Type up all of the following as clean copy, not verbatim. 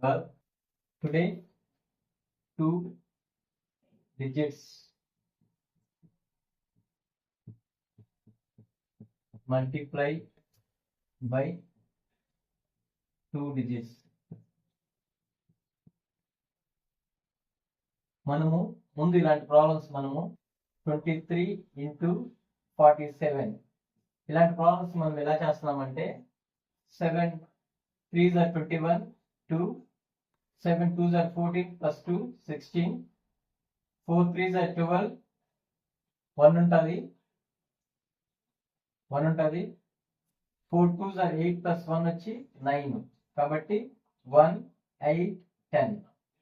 Well, today 2 digits multiply by 2 digits. మనము ముందు ఇలాంటి ప్రాబ్లమ్స్ మనము 23 into 47 ఇలాంటి ప్రాబ్లమ్స్ మనం ఎలా చేస్తున్నామంటే 7 3s are 21 2 7 2s are 14 plus 2 16 4 3s are 12 1 ఉంటుంది 4 2s are 8 plus 1 వచ్చి 9 కాబట్టి 1 8 10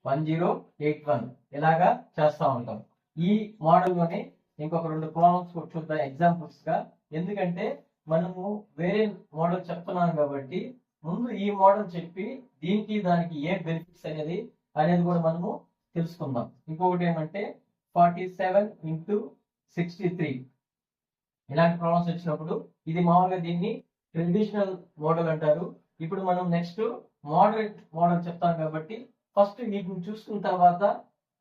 1081 ఇలాగా చేస్తా ఉంటాం. ఈ మోడల్ లోనే ఇంకొక 2 ప్రాబ్లమ్స్ చూద్దాం ఎగ్జాంపుల్స్ గా. ఎందుకంటే మనము వేరే మోడల్ చెప్తున్నాం కాబట్టి ముందు ఈ మోడల్ చెప్పి దీనికి దానికి ఏ బెనిఫిట్స్ అనేది కూడా మనము తెలుసుకుందాం. ఇంకొకటి ఏమంటే 47 into 63 ఇలాంటి ప్రాబ్లమ్స్ వచ్చినప్పుడు ఇది మామూలుగా దీన్ని ట్రెడిషనల్ మోడల్ అంటారు. ఇప్పుడు మనం నెక్స్ట్ మోడరేట్ మోడల్ చెప్తాం కాబట్టి ఫస్ట్ వీటిని చూసుకున్న తర్వాత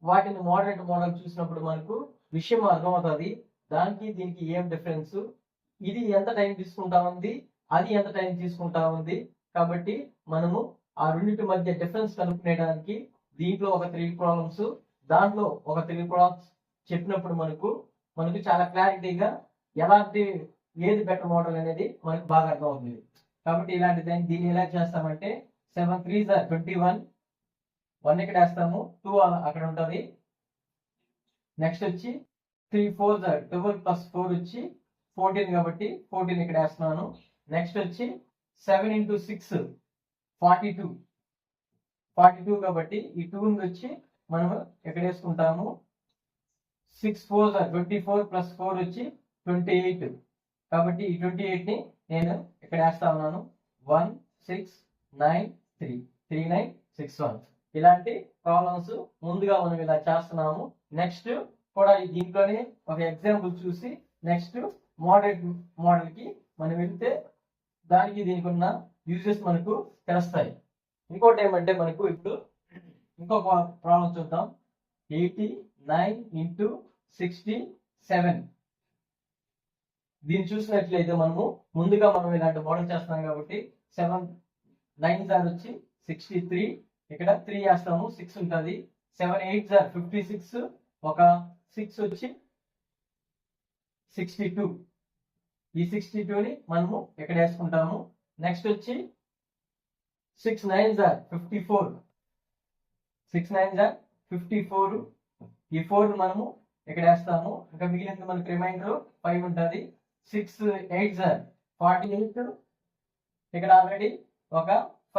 వాటిని మోడరేట్ మోడల్ చూసినప్పుడు మనకు విషయం అర్థమవుతుంది. దానికి దీనికి ఏం డిఫరెన్స్, ఇది ఎంత టైం తీసుకుంటా ఉంది, అది ఎంత టైం తీసుకుంటా ఉంది. కాబట్టి మనము ఆ రెండింటి మధ్య డిఫరెన్స్ కనుక్కునేయడానికి దీంట్లో ఒక 3 ప్రాబ్లమ్స్, దాంట్లో ఒక 3 ప్రాబ్లమ్స్ చెప్పినప్పుడు మనకు చాలా క్లారిటీగా ఎలాంటి ఏది బెటర్ మోడల్ అనేది మనకు బాగా అర్థమవుతుంది. కాబట్టి ఇలాంటి దీన్ని ఎలా చేస్తామంటే 7 3s are 21 1 ఇక్కడ వేస్తాము, 2 అక్కడ ఉంటుంది. నెక్స్ట్ వచ్చి 3 4s are 12 plus 4 వచ్చి 14 కాబట్టి 14 ఇక్కడ వేస్తున్నాను. నెక్స్ట్ వచ్చి 7 into 6 42 కాబట్టి ఈ 2 వచ్చి మనం ఎక్కడ వేసుకుంటాము. 6 4s are 24 plus 4 వచ్చి 28 కాబట్టి ఈ 28 ని నేను ఇక్కడ వేస్తా ఉన్నాను. 1 6 9 3 3 9 6 1 ఇలాంటి ప్రాబ్లమ్స్ ముందుగా మనం ఇలా చేస్తున్నాము. నెక్స్ట్ కూడా దీంట్లోనే ఒక ఎగ్జాంపుల్ చూసి నెక్స్ట్ మోడరేట్ మోడల్ కి మనం వెళ్తే దానికి దీనికి ఉన్న యూజెస్ మనకు తెలుస్తాయి. ఇంకోటి ఏమంటే మనకు ఇప్పుడు ఇంకొక ప్రాబ్లం చూద్దాం. 89 into 67 దీన్ని చూసినట్లయితే మనము ముందుగా మనం ఇలాంటి మోడల్ చేస్తాం కాబట్టి 7 9s are వచ్చి 63 ఇక్కడ 3 వేస్తాము, 6 ఉంటుంది. 7 8s are 56 ఒక 6 వచ్చి 62 ఈ 62 ని మనము ఇక్కడ వేసుకుంటాము. నెక్స్ట్ వచ్చి 6 9s are 54 6 9s are 54 ఈ 4 మనము ఇక్కడ వేస్తాము. ఇంకా మిగిలిన మనకి రిమైండర్ 5 ఉంటుంది. 6 8s are 48 ఇక్కడ ఆల్రెడీ ఒక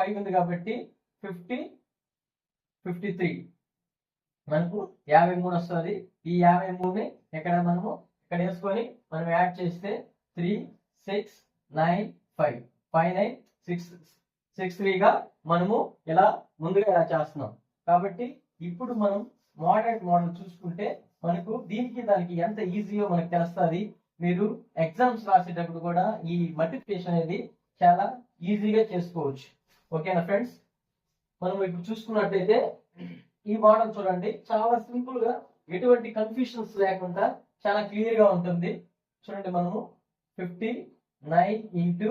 5 ఉంది కాబట్టి 50 53 మనకు 53 వస్తుంది. ఈ 53ని ఇక్కడ మనము ఇక్కడ వేసుకొని మనం యాడ్ చేస్తే 3 6 9 5 5 9 6 6 3 గా మనము ఇలా ముందుగా ఇలా చేస్తున్నాం. కాబట్టి ఇప్పుడు మనం మోడరేట్ మోడల్ చూసుకుంటే మనకు దీనికి దానికి ఎంత ఈజీయో మనకు తెలుస్తుంది. మీరు ఎగ్జామ్స్ రాసేటప్పుడు కూడా ఈ మల్టిప్లికేషన్ అనేది చాలా ఈజీగా చేసుకోవచ్చు. ఓకేనా ఫ్రెండ్స్? మనం ఇప్పుడు చూసుకున్నట్లయితే ఈ మోడల్ చూడండి, చాలా సింపుల్ గా ఎటువంటి కన్ఫ్యూషన్స్ లేకుండా చాలా క్లియర్ గా ఉంటుంది. చూడండి, మనము 59 into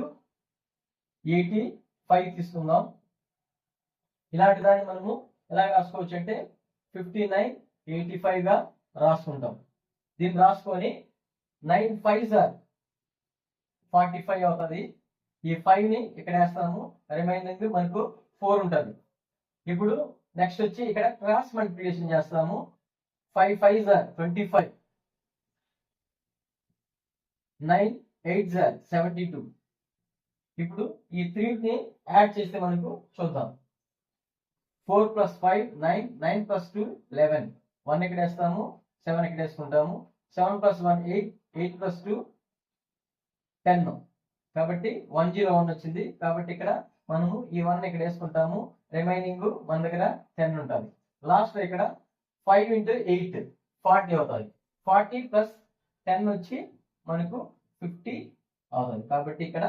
85 తీసుకుందాం. ఇలాంటి దాన్ని మనము ఎలా రాసుకోవచ్చు అంటే 59 85 గా రాసుకుంటాం. దీన్ని రాసుకొని 9 5s are 45 అవుతుంది. ఈ 5 ని ఇక్కడ వేస్తాము, రిమైనింగ్ మనకు 4 ఉంటుంది. ఇప్పుడు నెక్స్ట్ వచ్చి ఇక్కడ క్రాస్ మల్టిప్లికేషన్ చేస్తాము. 5 5s are 25 9 8s are 72. ఇప్పుడు ఈ 3 ని యాడ్ చేస్తే మనకు చూద్దాం. 4 plus 5 9 9 plus 2 11 1 ఇక్కడ వేస్తాము, 7 ఇక్కడ వేసుకుంటాము. 7 plus 1 8 8 plus 2 10 కాబట్టి 101 వచ్చింది. కాబట్టి ఇక్కడ మనము ఈ 1 ఇక్కడ వేసుకుంటాము, రిమైనింగ్ మన దగ్గర 10 ఉంటుంది. లాస్ట్ ఇక్కడ 5 into 8 40 అవుతుంది. 40 plus 10 వచ్చి మనకు 50 అవుతుంది. కాబట్టి ఇక్కడ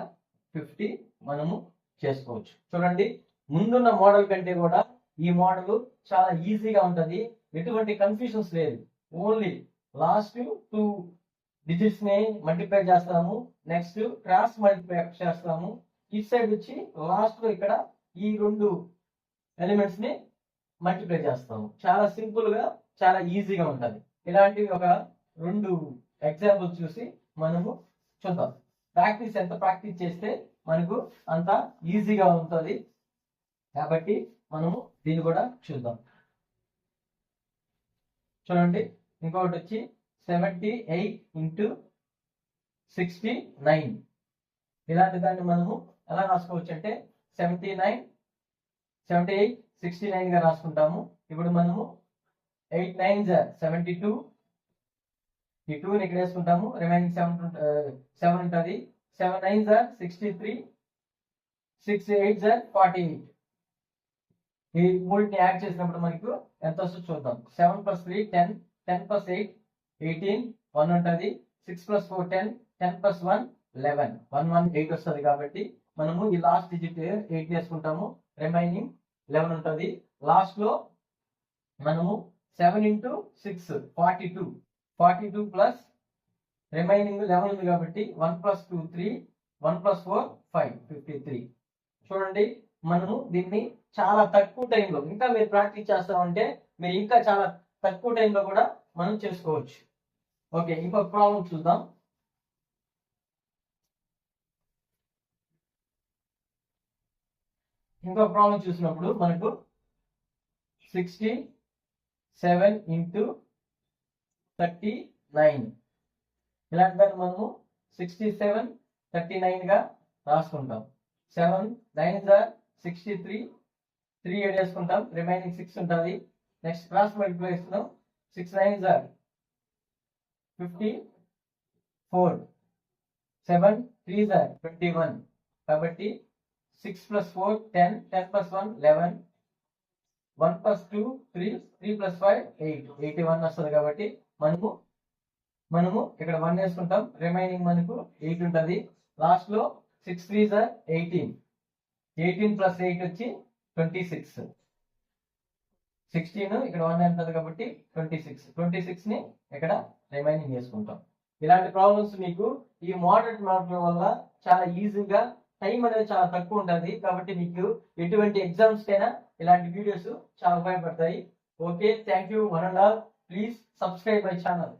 50 మనము చేసుకోవచ్చు. చూడండి, ముందున్న మోడల్ కంటే కూడా ఈ మోడల్ చాలా ఈజీగా ఉంటది, ఎటువంటి కన్ఫ్యూజన్స్ లేదు. ఓన్లీ లాస్ట్ 2 డిజిట్స్ ని మల్టిప్లై చేస్తాము, నెక్స్ట్ క్రాస్ మల్టిప్లై చేస్తాము. ఇటు సైడ్ వచ్చి లాస్ట్ లో ఇక్కడ ఈ 2 ఎలిమెంట్స్ ని మల్టిప్లై చేస్తాము. చాలా సింపుల్ గా చాలా ఈజీగా ఉంటది. ఇలాంటివి ఒక 2 ఎగ్జాంపుల్స్ చూసి మనము చూద్దాం. ప్రాక్టీస్ ఎంత ప్రాక్టీస్ చేస్తే మనకు అంత ఈజీగా ఉంటుంది. కాబట్టి మనము దీన్ని కూడా చూద్దాం. చూడండి, ఇంకొకటి వచ్చి 78 into 69. ఇలాంటి దాన్ని మనము ఎలా రాసుకోవచ్చు అంటే 78 69 గా రాసుకుంటాము. ఇప్పుడు మనము 8 9s are 72, ఈ 2 ని ఇక్కడ వేసుకుంటాము, రిమైనింగ్ 7 ఉంటుంది. 7 9s are 63, 6 8s are 48. ఈ మూడింటిని యాడ్ చేసినప్పుడు మనకు ఎంత వస్తుందో చూద్దాం. 7 + 3 10, 10 + 8 18, 1 ఉంటుంది. 6 + 4 10, 10 + 1 11, 1 1 8 వస్తుంది. కాబట్టి మనము ఈ లాస్ట్ డిజిట్ 8 వేసుకుంటాము, రిమైనింగ్ 11 ఉంటుంది. లాస్ట్ లో మనము 7 into 6 42, 42 ప్లస్ రిమైనింగ్ 11 ఉంది కాబట్టి 1 + 2 3, 1 + 4 5, 53. చూడండి, మనము దీన్ని చాలా తక్కువ టైంలో, ఇంకా మీరు ప్రాక్టీస్ చేస్తామంటే మీరు ఇంకా చాలా తక్కువ టైంలో కూడా మనం చేసుకోవచ్చు. ఓకే, ఇంకొక ప్రాబ్లం చూద్దాం. ఇంకొక ప్రాబ్లం చూసినప్పుడు మనకు 67 into 39. ఇలాంటి దాన్ని మనము 67 39 గా రాసుకుంటాం. 7 9s are 63, 3 8 వేసుకుంటాం, రిమైనింగ్ 6 ఉంటుంది. నెక్స్ట్ క్రాస్ మల్టిప్లై చేస్తున్నాం. 6 9s are 54, 7 3s are 21. కాబట్టి 6 + 4 10, 10 + 1 11, 1 + 2 3, 3 + 5 8, 81 వస్తుంది. కాబట్టి మనము ఇక్కడ 1 వేసుకుంటాం, రిమైనింగ్ మనకు 8 ఉంటుంది. లాస్ట్ లో 6 3s are 18, 18 + 8 వచ్చి 26. 16 ఇక్కడ 1 ఉంటుంది కాబట్టి 26 ని ఇక్కడ రిమైనింగ్ వేసుకుంటాం. ఇలాంటి ప్రాబ్లమ్స్ మీకు ఈ మోడరేట్ మార్కుల వల్ల చాలా ఈజీగా, టైం అనేది చాలా తక్కువ ఉంటుంది. కాబట్టి మీకు ఎటువంటి ఎగ్జామ్స్ కైనా ఇలాంటి వీడియోస్ చాలా ఉపయోగపడతాయి. Okay, thank you one and all. Please subscribe my channel.